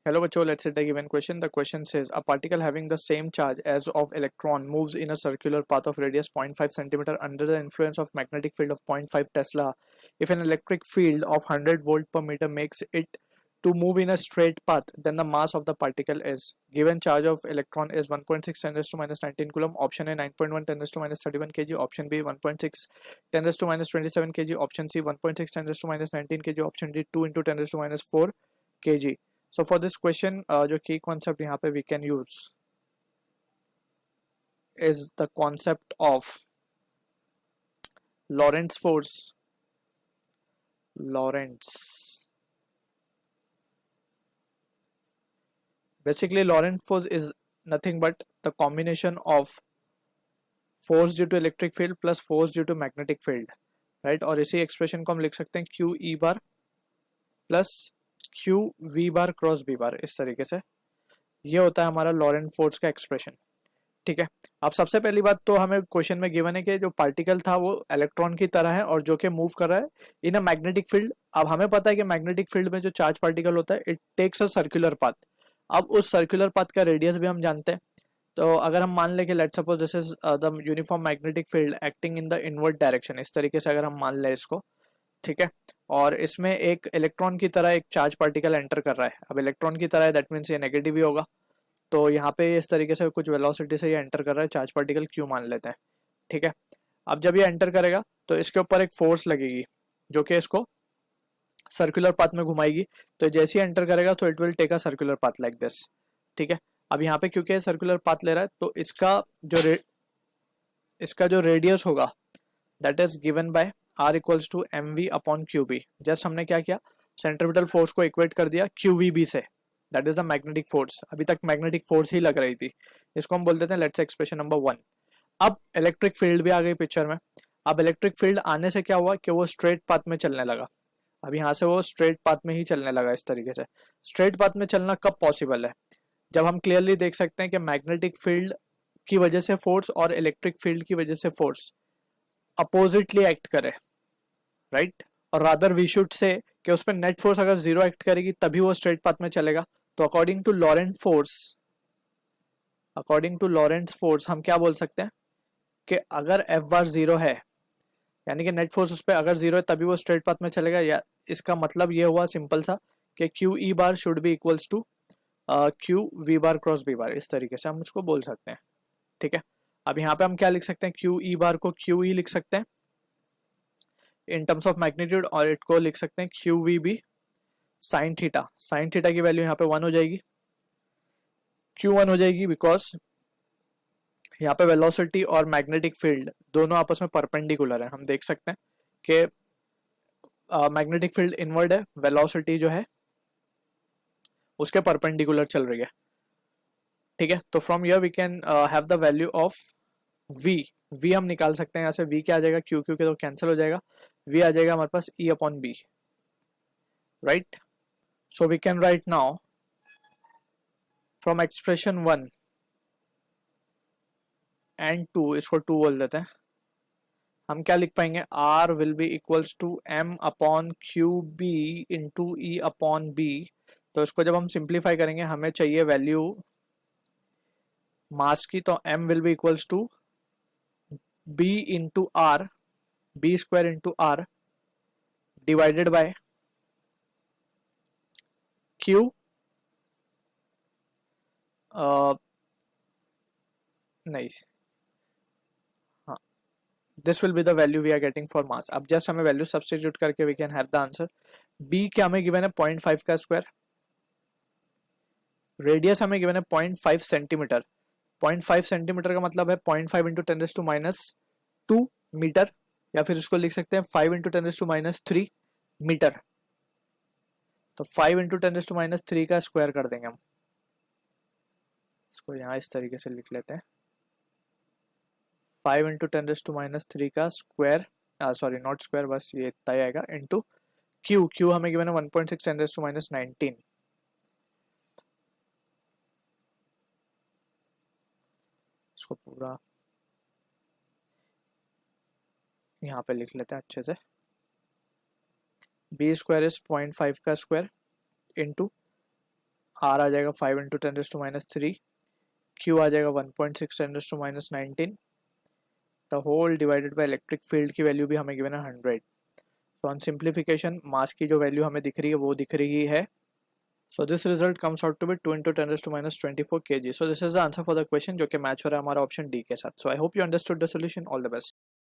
Hello, Bacho. Let's set a given question. The question says a particle having the same charge as of electron moves in a circular path of radius 0.5 centimeter under the influence of magnetic field of 0.5 Tesla. If an electric field of 100 volt per meter makes it to move in a straight path, then the mass of the particle is given charge of electron is 1.6 10 raised to minus 19 coulomb. Option A 9.1 10 raised to minus 31 kg. Option B 1.6 10 raised to minus 27 kg. Option C 1.6 10 raised to minus 19 kg. Option D 2 into 10 raised to minus 4 kg. So for this question, जो key concept यहाँ पे we can use is the concept of Lorentz force. Basically, Lorentz force is nothing but the combination of force due to electric field plus force due to magnetic field, right? और इसी expression को हम लिख सकते हैं Q E बार plus Q V बार cross B बार, इस तरीके से ये होता है हमारा लॉरेंट फोर्स का एक्सप्रेशन। ठीक है, अब सबसे पहली बात तो हमें क्वेश्चन में गिवन है कि जो पार्टिकल था वो इलेक्ट्रॉन की तरह है और जो कि मूव कर रहा है इन अ मैग्नेटिक फील्ड। अब हमें पता है कि मैग्नेटिक फील्ड में जो चार्ज पार्टिकल होता है it takes a circular path. अब उस सर्कुलर पाथ का रेडियस भी हम जानते हैं, तो अगर हम मान लें कि let's suppose this is the uniform magnetic field acting in the inward direction, इस तरीके से अगर हम मान लें इसको, ठीक है, और इसमें एक इलेक्ट्रॉन की तरह एक चार्ज पार्टिकल एंटर कर रहा है। अब इलेक्ट्रॉन की तरह है दैट मीन्स ये नेगेटिव ही होगा, तो यहाँ पे इस तरीके से कुछ वेलोसिटी से ये एंटर कर रहा है, चार्ज पार्टिकल क्यू मान लेते हैं। ठीक है, अब जब ये एंटर करेगा तो इसके ऊपर एक फोर्स लगेगी जो कि इसको सर्कुलर पाथ में घुमाएगी, तो जैसे ही एंटर करेगा तो it will take a circular path like this. ठीक है, अब यहाँ पे क्योंकि सर्कुलर पाथ ले रहा है तो इसका जो रेडियस होगा that is given by R equals to M V upon Q B. Just हमने क्या किया, सेंट्रीपिटल फोर्स को इक्वेट कर दिया क्यू वी बी से, that is the magnetic force. अभी तक मैग्नेटिक फोर्स ही लग रही थी, इसको हम बोल देते हैं लेट्स एक्सप्रेशन नंबर 1। अब इलेक्ट्रिक फील्ड भी आ गई पिक्चर में। अब इलेक्ट्रिक फील्ड आने से क्या हुआ कि वो स्ट्रेट पाथ में चलने लगा। अब यहाँ से वो स्ट्रेट पाथ में ही चलने लगा इस तरीके से। स्ट्रेट पाथ में चलना कब पॉसिबल है, जब हम क्लियरली देख सकते हैं कि मैग्नेटिक फील्ड की वजह से फोर्स और इलेक्ट्रिक फील्ड की वजह से फोर्स अपोजिटली एक्ट करे, राइट। और रादर वी शुड से कि उस पर नेट फोर्स अगर जीरो एक्ट करेगी तभी वो स्ट्रेट पाथ में चलेगा। तो अकॉर्डिंग टू लॉरेंट्स फोर्स हम क्या बोल सकते हैं कि अगर एफ बार जीरो है, यानी कि नेट फोर्स उस पर अगर जीरो है तभी वो स्ट्रेट पाथ में चलेगा, या इसका मतलब ये हुआ सिंपल सा कि Q E bar should be equals to Q V bar cross B bar, इस तरीके से हम उसको बोल सकते हैं। ठीक है, अब यहाँ पे हम क्या लिख सकते हैं, क्यू ई बार को क्यू ई लिख सकते हैं इन टर्म्स ऑफ मैग्नीट्यूड, और इट को लिख सकते हैं Q V B sine theta. Sine theta की वैल्यू यहाँ पे 1 हो जाएगी, क्यू 1 हो जाएगी बिकॉज यहाँ पे वेलोसिटी और मैग्नेटिक फील्ड दोनों आपस में परपेंडिकुलर है। हम देख सकते हैं कि मैग्नेटिक फील्ड इनवर्ड है, वेलोसिटी जो है उसके परपेंडिकुलर चल रही है। ठीक है, तो from here we can have the value of V हम निकाल सकते हैं यहाँ से। वी क्या आ जाएगा, क्यू क्यू के तो कैंसिल हो जाएगा, वी आ जाएगा हमारे पास E upon B, right. So we can write now from expression 1 and 2, इसको 2 बोल देते हैं, हम क्या लिख पाएंगे, R will be equals to M upon Q B into E upon B. तो इसको जब हम सिंप्लीफाई करेंगे हमें चाहिए वैल्यू मास की, तो M will be equals to B into R, B square into R divided by Q नहीं, हाँ, this will be the value we are getting for mass. अब जस्ट हमें वैल्यू सब्स्टिट्यूट करके we can have the answer. B क्या हमें given है 0.5 का square, radius हमें गिवन है 0.5 सेंटीमीटर। 0.5 सेंटीमीटर का मतलब है 0.5 इंटू 10⁻² मीटर, या फिर इसको लिख सकते हैं 5 इंटू 10⁻³ मीटर। तो 5 इंटू 10⁻³ का स्क्वायर कर देंगे हम, इसको यहाँ इस तरीके से लिख लेते हैं, 5 इंटू 10⁻³ का स्क्वायर, सॉरी नॉट स्क्वायर, बस ये इतना ही आएगा, इंटू क्यू हमें गिवन है 1.6 10⁻19। इसको पूरा यहाँ पे लिख लेते हैं अच्छे से, बी स्क्वायर इज 0.5 का स्क्वायर इंटू R आ जाएगा 5 इंटू 10⁻³ Q आ जाएगा 1.6 10⁻19 the whole divided by electric field की वैल्यू भी हमें गिवन है 100. सो ऑन सिंप्लीफिकेशन मास की जो वैल्यू हमें दिख रही है वो दिख रही है. So this result comes out to be 2 into 10⁻24 kg. So this is the answer for the question जो कि मैच हो रहा है हमारा ऑप्शन डी के साथ. So I hope you understood the solution. All the best.